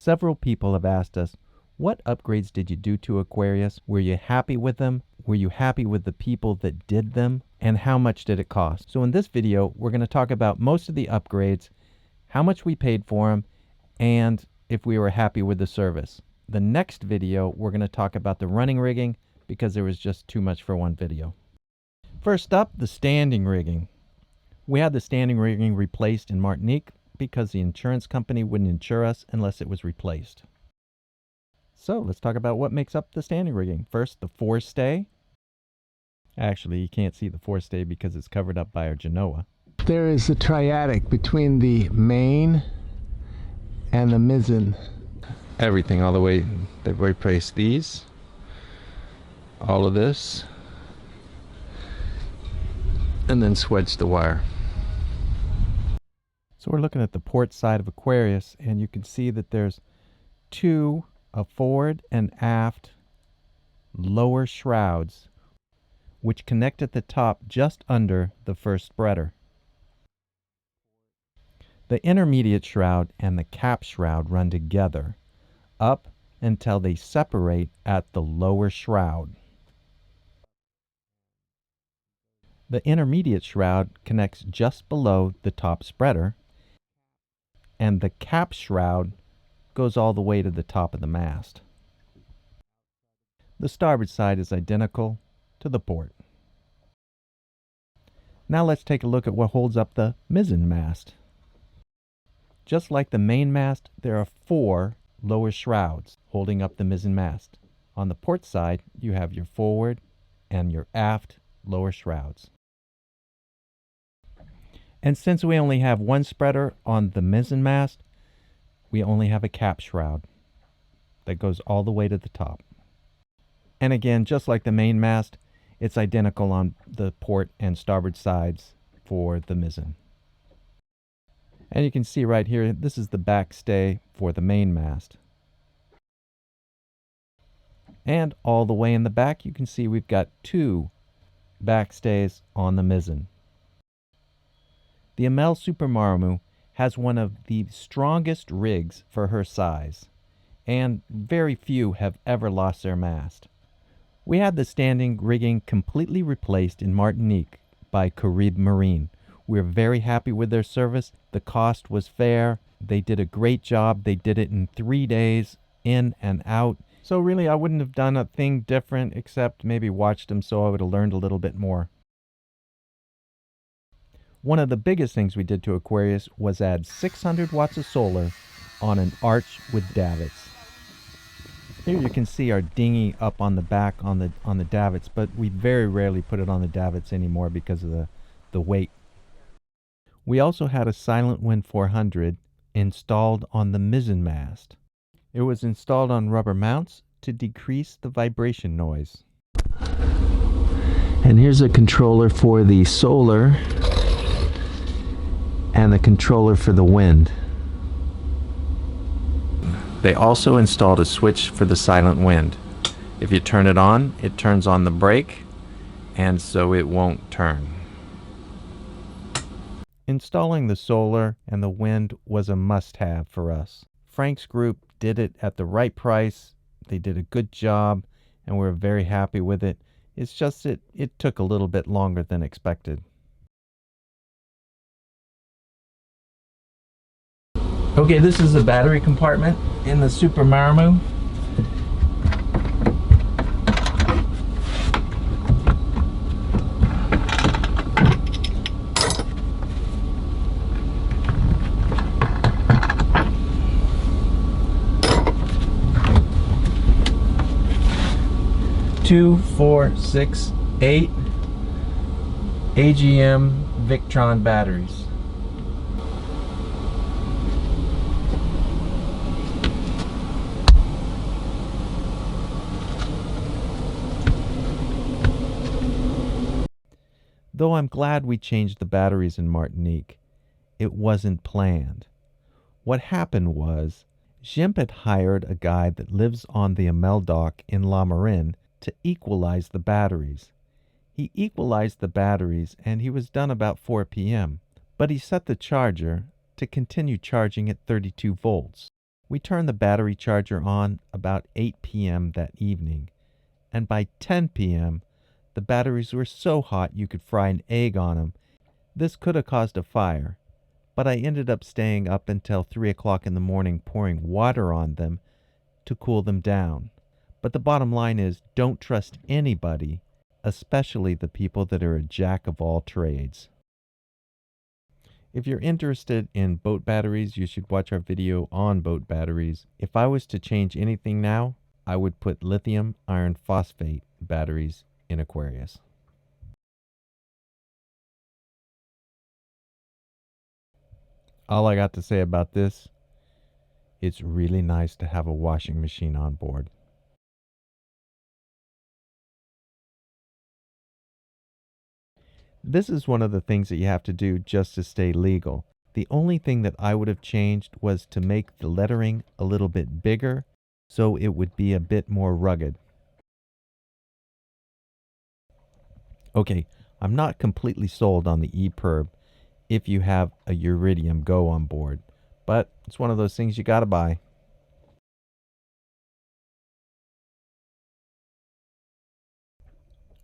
Several people have asked us, what upgrades did you do to Aquarius? Were you happy with them? Were you happy with the people that did them? And how much did it cost? So in this video, we're going to talk about most of the upgrades, how much we paid for them, and if we were happy with the service. The next video, we're going to talk about the running rigging because there was just too much for one video. First up, the standing rigging. We had the standing rigging replaced in Martinique because the insurance company wouldn't insure us unless it was replaced. So let's talk about what makes up the standing rigging. First, the forestay. Actually, you can't see the forestay because it's covered up by our Genoa. There is a triadic between the main and the mizzen. Everything all the way. They've replaced these. All of this. And then swedged the wire. So we're looking at the port side of Aquarius, and you can see that there's a forward and aft lower shrouds which connect at the top just under the first spreader. The intermediate shroud and the cap shroud run together up until they separate at the lower shroud. The intermediate shroud connects just below the top spreader, and the cap shroud goes all the way to the top of the mast. The starboard side is identical to the port. Now let's take a look at what holds up the mizzen mast. Just like the main mast, there are 4 lower shrouds holding up the mizzen mast. On the port side, you have your forward and your aft lower shrouds. And since we only have one spreader on the mizzen mast, we only have a cap shroud that goes all the way to the top. And again, just like the main mast, it's identical on the port and starboard sides for the mizzen. And you can see right here, this is the backstay for the main mast. And all the way in the back, you can see we've got 2 backstays on the mizzen. The ML Supermarmu has one of the strongest rigs for her size, and very few have ever lost their mast. We had the standing rigging completely replaced in Martinique by Caraibe Marine. We're very happy with their service. The cost was fair. They did a great job. They did it in 3 days, in and out. So really, I wouldn't have done a thing different except maybe watched them so I would have learned a little bit more. One of the biggest things we did to Aquarius was add 600 watts of solar on an arch with davits. Here you can see our dinghy up on the back on the davits, but we very rarely put it on the davits anymore because of the weight. We also had a Silent Wind 400 installed on the mizzen mast. It was installed on rubber mounts to decrease the vibration noise. And here's a controller for the solar and the controller for the wind. They also installed a switch for the silent wind. If you turn it turns on the brake, and so it won't turn. Installing the solar and the wind was a must-have for us. Franck's group did it at the right price. They did a good job, and we're very happy with it. It's just it took a little bit longer than expected. Okay, this is the battery compartment in the Supermarmu. Two, 4, 6, 8 AGM Victron batteries. Though I'm glad we changed the batteries in Martinique, it wasn't planned. What happened was, Gimp had hired a guy that lives on the Amel dock in La Marine to equalize the batteries. He equalized the batteries and he was done about 4 p.m., but he set the charger to continue charging at 32 volts. We turned the battery charger on about 8 p.m. that evening, and by 10 p.m. the batteries were so hot you could fry an egg on them. This could have caused a fire, but I ended up staying up until 3 o'clock in the morning pouring water on them to cool them down. But the bottom line is, don't trust anybody, especially the people that are a jack of all trades. If you're interested in boat batteries, you should watch our video on boat batteries. If I was to change anything now, I would put lithium iron phosphate batteries in Aquarius. All I got to say about this, it's really nice to have a washing machine on board. This is one of the things that you have to do just to stay legal. The only thing that I would have changed was to make the lettering a little bit bigger so it would be a bit more rugged. Okay, I'm not completely sold on the Epirb if you have a Iridium GO on board, but it's one of those things you gotta buy.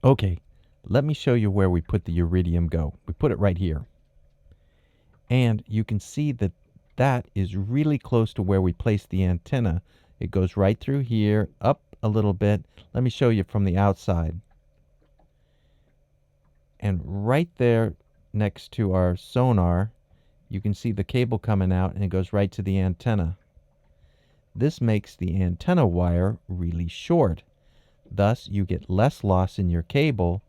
Okay, let me show you where we put the Iridium GO. We put it right here. And you can see that that is really close to where we placed the antenna. It goes right through here, up a little bit. Let me show you from the outside. And right there next to our sonar, you can see the cable coming out and it goes right to the antenna. This makes the antenna wire really short. Thus, you get less loss in your cable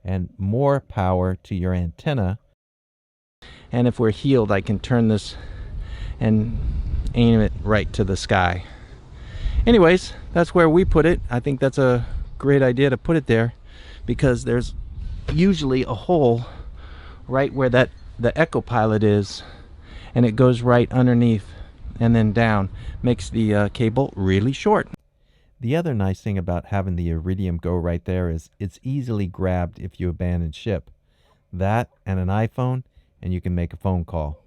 and more power to your antenna. And if we're heeled, I can turn this and aim it right to the sky. Anyways, that's where we put it. I think that's a great idea to put it there because there's usually a hole right where the Echo Pilot is, and it goes right underneath and then down. Makes the cable really short. The other nice thing about having the Iridium GO right there is it's easily grabbed if you abandon ship. That and an iPhone, and you can make a phone call.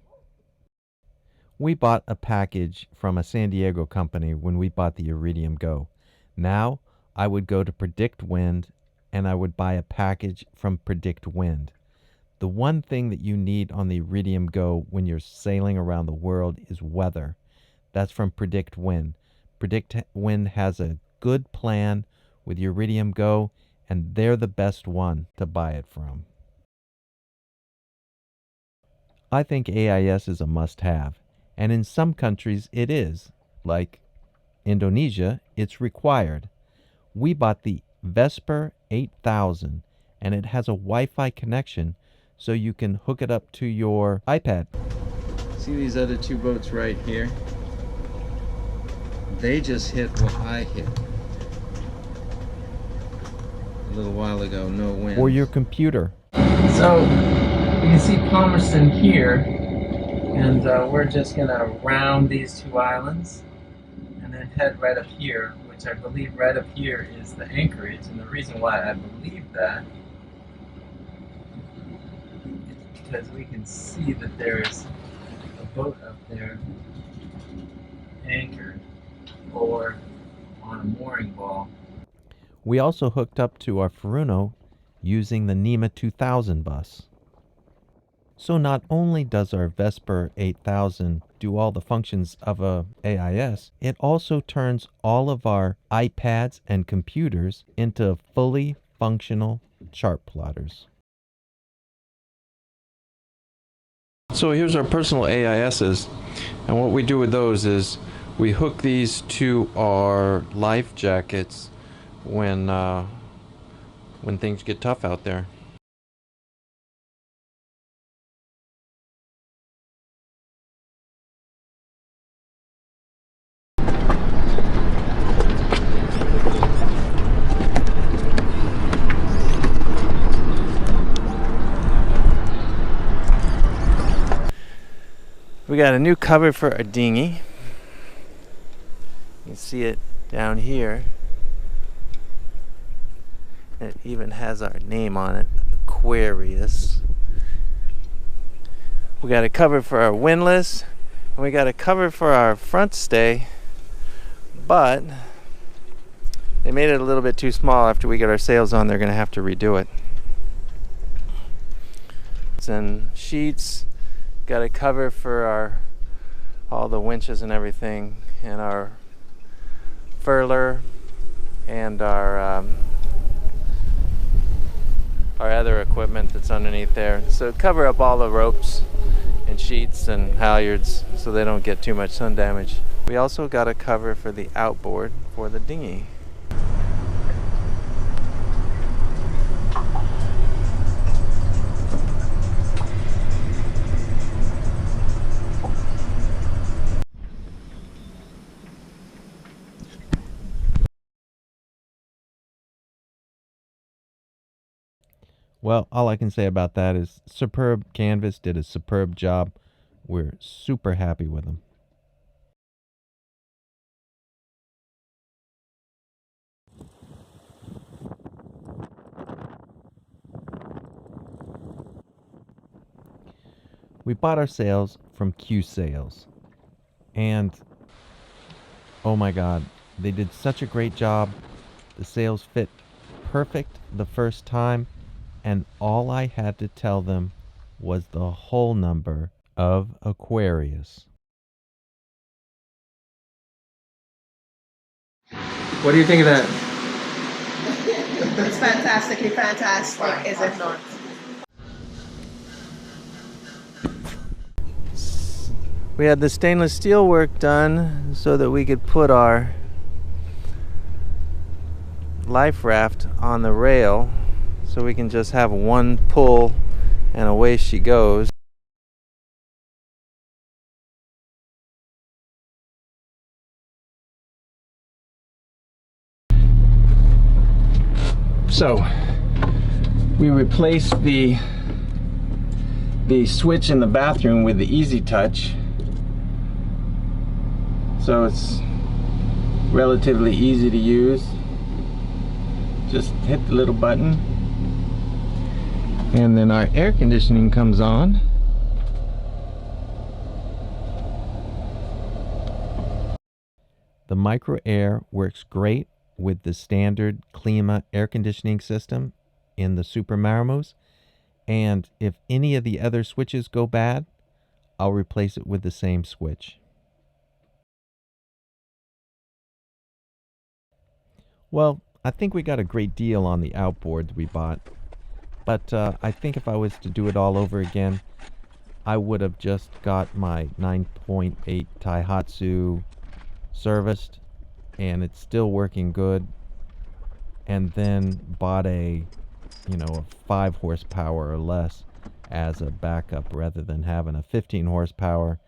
We bought a package from a San Diego company when we bought the Iridium GO. Now I would go to Predict Wind and I would buy a package from Predict Wind. The one thing that you need on the Iridium GO when you're sailing around the world is weather. That's from Predict Wind. Predict Wind has a good plan with Iridium GO, and they're the best one to buy it from. I think AIS is a must-have, and in some countries it is. Like Indonesia, it's required. We bought the Vesper 8000, and it has a Wi-Fi connection so you can hook it up to your iPad. See these other two boats right here? They just hit what I hit a little while ago, no wind. Or your computer. So you can see Palmerston here, and we're just gonna round these two islands and then head right up here, which I believe right up here is the anchorage. And the reason why I believe that is because we can see that there's a boat up there anchored or on a mooring ball. We also hooked up to our Furuno using the NEMA 2000 bus. So not only does our Vesper 8000 do all the functions of a AIS, it also turns all of our iPads and computers into fully functional chart plotters. So here's our personal AISs, and what we do with those is we hook these to our life jackets when things get tough out there. We got a new cover for our dinghy. You can see it down here. It even has our name on it, Aquarius. We got a cover for our windlass, and we got a cover for our front stay but they made it a little bit too small. After we get our sails on, they're going to have to redo it. And sheets, got a cover for all the winches and everything, and our furler, and our other equipment that's underneath there. So cover up all the ropes and sheets and halyards so they don't get too much sun damage. We also got a cover for the outboard for the dinghy. Well, all I can say about that is Superbcanvas did a superb job. We're super happy with them. We bought our sails from Q Sails, and oh my god, they did such a great job. The sails fit perfect the first time, and all I had to tell them was the hull number of Aquarius. What do you think of that? It's fantastically fantastic, is it not? We had the stainless steel work done so that we could put our Liferaft on the rail, so we can just have one pull and away she goes. So we replaced the switch in the bathroom with the Easy Touch, so it's relatively easy to use. Just hit the little button and then our air conditioning comes on. The Micro Air works great with the standard Klima air conditioning system in the Super Maramos, and if any of the other switches go bad, I'll replace it with the same switch. Well, I think we got a great deal on the outboard we bought, but I think if I was to do it all over again, I would have just got my 9.8 Taihatsu serviced, and it's still working good, and then bought a 5 horsepower or less as a backup rather than having a 15 horsepower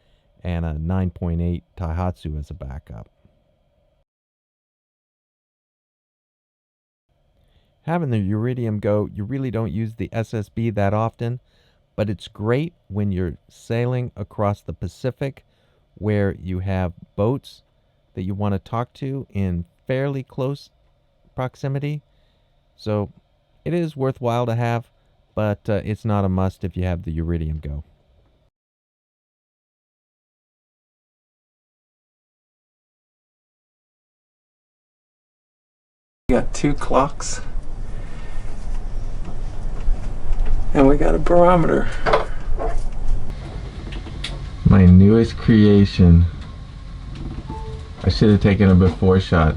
and a 9.8 Taihatsu as a backup. Having the Iridium GO, you really don't use the SSB that often, but it's great when you're sailing across the Pacific where you have boats that you want to talk to in fairly close proximity. So it is worthwhile to have, but it's not a must if you have the Iridium GO. We got 2 clocks and we got a barometer. My newest creation. I should have taken a before shot.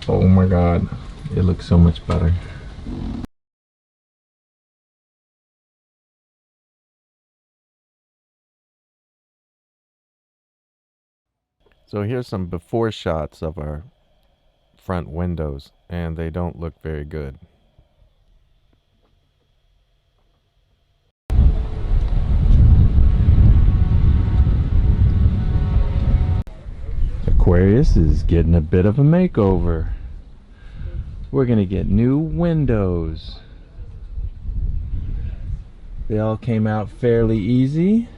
Oh my god, it looks so much better. So here's some before shots of our front windows, and they don't look very good. Aquarius is getting a bit of a makeover. We're gonna get new windows. They all came out fairly easy,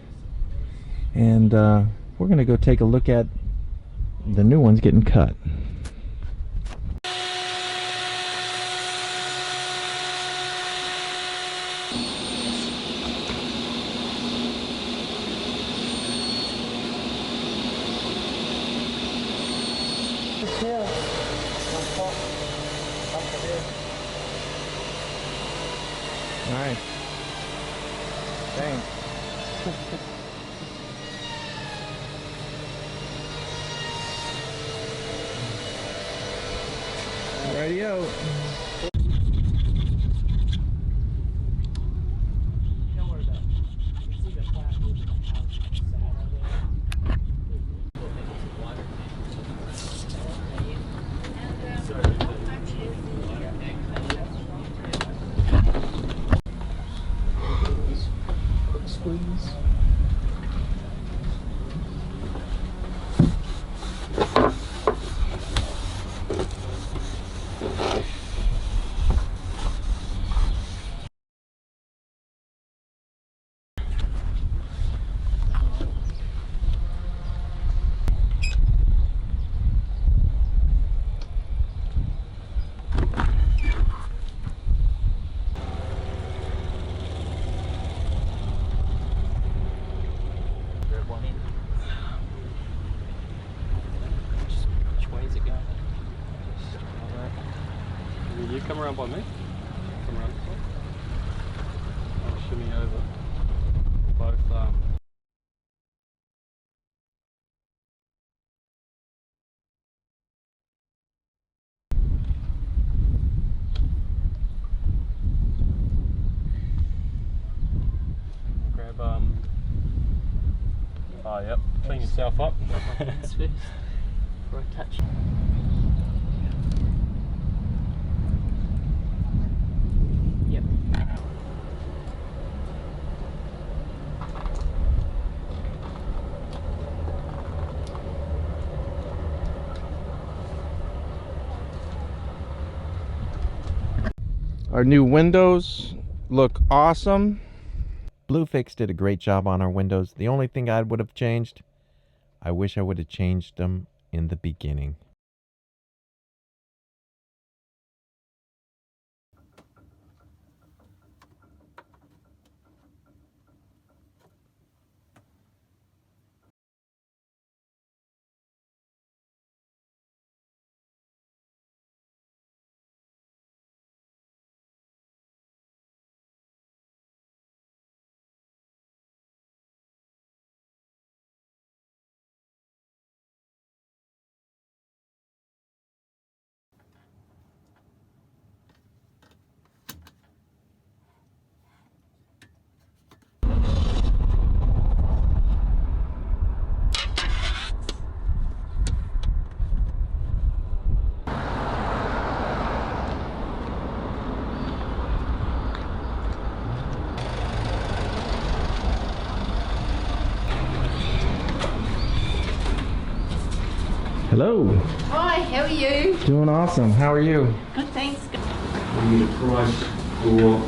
and we're gonna go take a look at the new ones getting cut. Yeah. Nice. Thanks. Radio. Squeeze. You come around by me. Come around this way. I'll shimmy over. Both grab oh yep, clean yourself up. First, before I touch. Yep. Our new windows look awesome. Bluefix did a great job on our windows. The only thing I would have changed, I wish I would have changed them in the beginning. Hello. Hi, how are you? Doing awesome. How are you? Good, thanks. we need a price for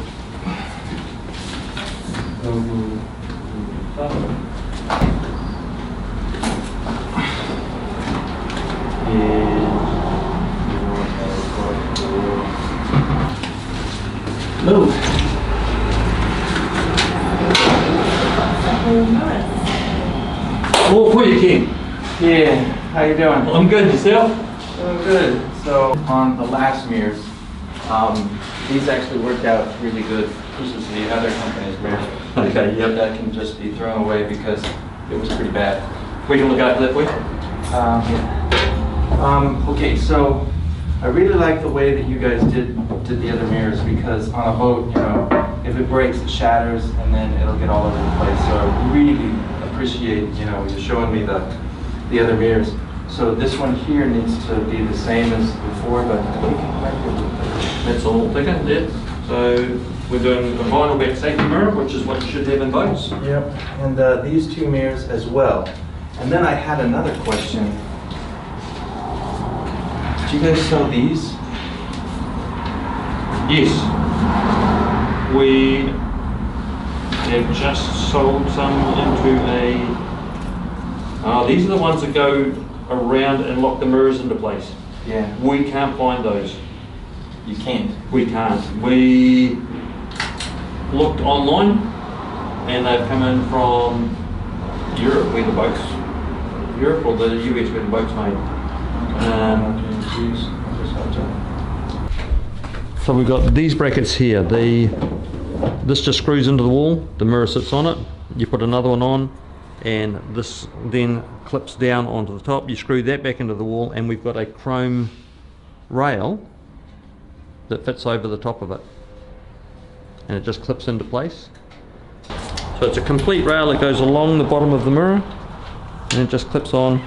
Hello. Oh, for you, King. Yeah, how you doing? I'm good. Yourself? Doing good. So on the last mirrors, these actually worked out really good. This is the other company's mirror. Okay, yep. That can just be thrown away because it was pretty bad. We can look after that for you. Yeah. Okay, so I really like the way that you guys did the other mirrors because on a boat, you know, if it breaks, it shatters and then it'll get all over the place. So I really appreciate, you know, you showing me the other mirrors. So this one here needs to be the same as before, but I think it might be a little bit. That's all thicker, yeah. So we're doing a vinyl back safety mirror, which is what you should have in boats. Yep, and these two mirrors as well. And then I had another question. Do you guys sell these? Yes. We have just sold some into a... these are the ones that go around and lock the mirrors into place. Yeah. We can't find those. You can't? We can't. We looked online and they've come in from Europe where the boats, Europe or the US where the boats made. So we've got these brackets here. This just screws into the wall, the mirror sits on it, you put another one on, and this then clips down onto the top. You screw that back into the wall, and we've got a chrome rail that fits over the top of it, and it just clips into place. So it's a complete rail that goes along the bottom of the mirror, and it just clips on.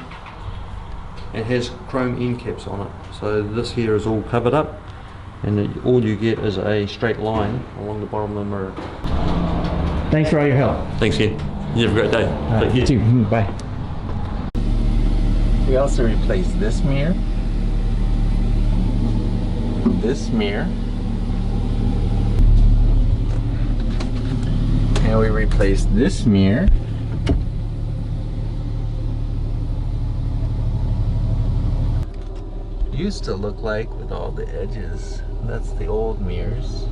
It has chrome end caps on it, so this here is all covered up, and all you get is a straight line along the bottom of the mirror. Thanks for all your help. Thanks, Ken. You have a great day. Take You care. too. Bye. We also replaced this mirror, this mirror, and we replaced this mirror. Used to look like with all the edges. That's the old mirrors.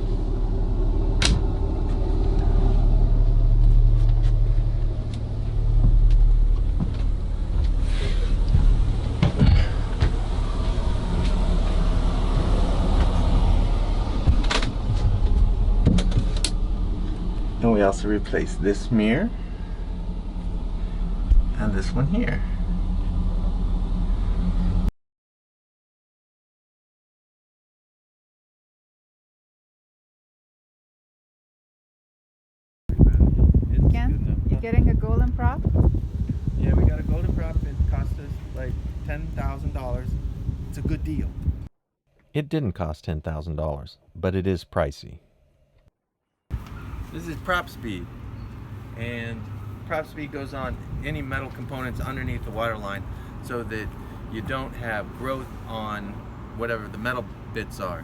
And we also replaced this mirror and this one here. Ken, you getting a golden prop? Yeah, we got a golden prop. It cost us like $10,000. It's a good deal. It didn't cost $10,000, but it is pricey. This is prop speed, and prop speed goes on any metal components underneath the waterline so that you don't have growth on whatever the metal bits are.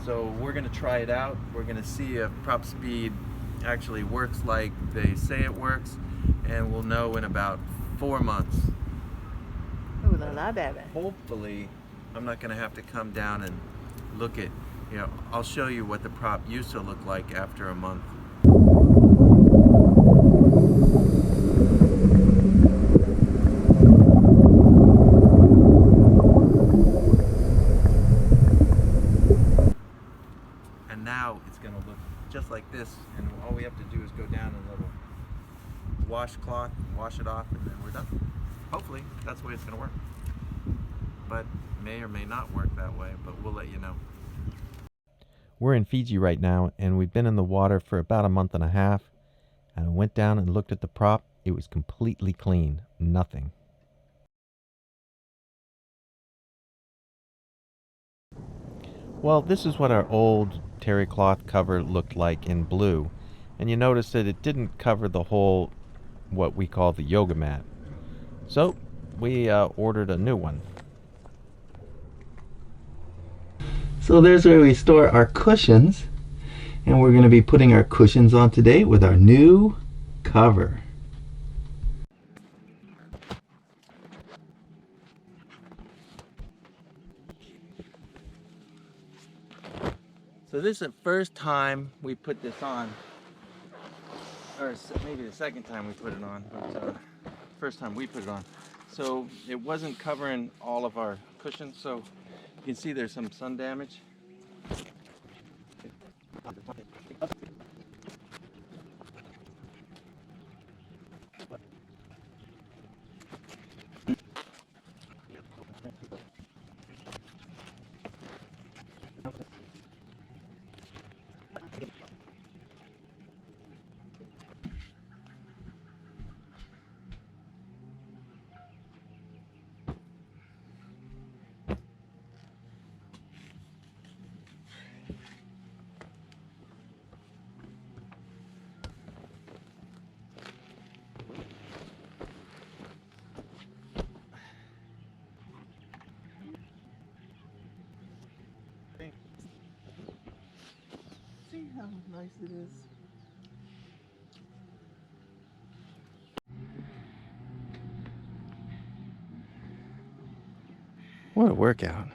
So we're going to try it out. We're going to see if prop speed actually works like they say it works, and we'll know in about 4 months. Ooh la la, baby. Hopefully I'm not going to have to come down and look at, I'll show you what the prop used to look like after a month. And now it's going to look just like this, and all we have to do is go down a little washcloth, wash it off, and then we're done. Hopefully that's the way it's going to work. But may or may not work that way, but we'll let you know. We're in Fiji right now, and we've been in the water for about a month and a half. And I went down and looked at the prop. It was completely clean, nothing. Well, this is what our old terry cloth cover looked like in blue. And you notice that it didn't cover the whole, what we call the yoga mat. So we ordered a new one. So there's where we store our cushions, and we're going to be putting our cushions on today with our new cover. So this is the first time we put this on, or maybe the second time we put it on, but first time we put it on. So it wasn't covering all of our cushions, so you can see there's some sun damage. See how nice it is? What a workout.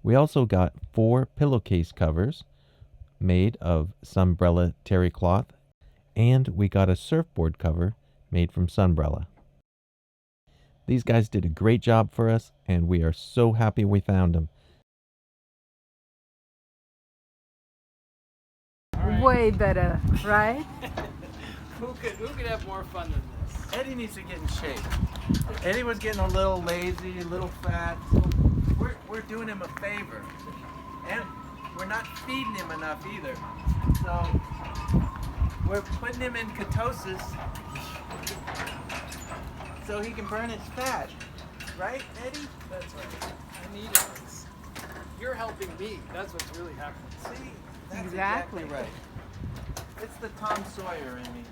We also got 4 pillowcase covers made of Sunbrella terry cloth, and we got a surfboard cover made from Sunbrella. These guys did a great job for us, and we are so happy we found them. Way better, right? Who could have more fun than this? Eddie needs to get in shape. Eddie was getting a little lazy, a little fat. So we're doing him a favor. And we're not feeding him enough either. So we're putting him in ketosis so he can burn his fat. Right, Eddie? That's right. I need it. You're helping me. That's what's really happening. See? That's Exactly. right. It's the Tom Sawyer in me.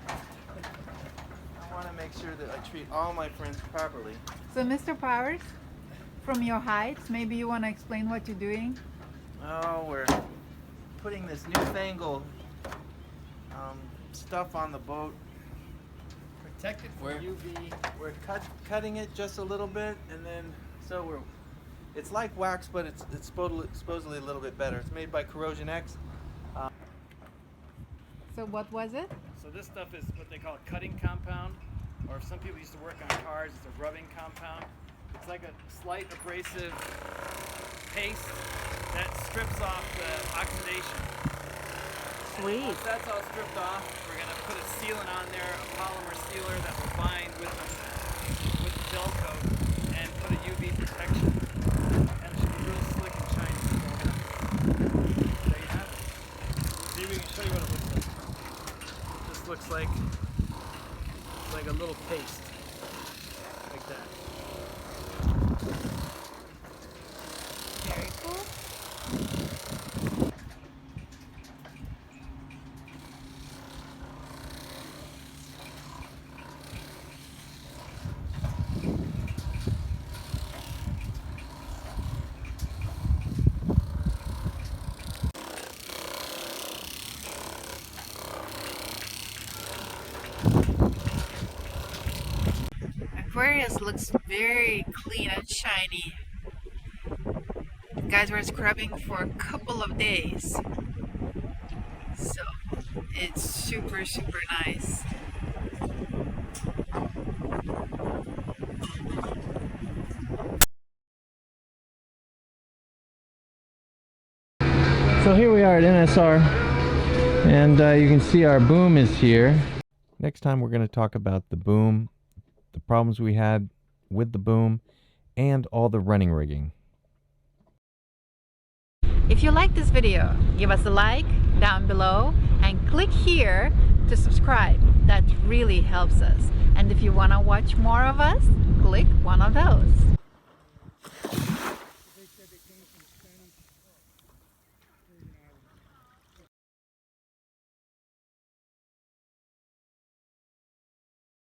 I want to make sure that I treat all my friends properly. So, Mr. Powers, from your heights, maybe you want to explain what you're doing? Oh, we're putting this newfangled stuff on the boat. Protected from UV. We're cutting it just a little bit, and then it's like wax, but it's supposedly a little bit better. It's made by Corrosion-X. So what was it? So this stuff is what they call a cutting compound, or some people used to work on cars, it's a rubbing compound. It's like a slight abrasive paste that strips off the oxidation. Sweet. Once that's all stripped off, we're going to put a sealant on there, a polymer sealer that will bind with the gel coat and put a UV protection. And it should be real slick and shiny. There you have it. See, we can show you what it looks like. It just looks like a little paste, like that. Very cool. Aquarius looks very clean and shiny. Guys were scrubbing for a couple of days, so it's super nice. So here we are at NSR, and you can see our boom is here. Next time we're going to talk about the boom, the problems we had with the boom, and all the running rigging. If you like this video, give us a like down below and click here to subscribe. That really helps us. And if you want to watch more of us, click one of those.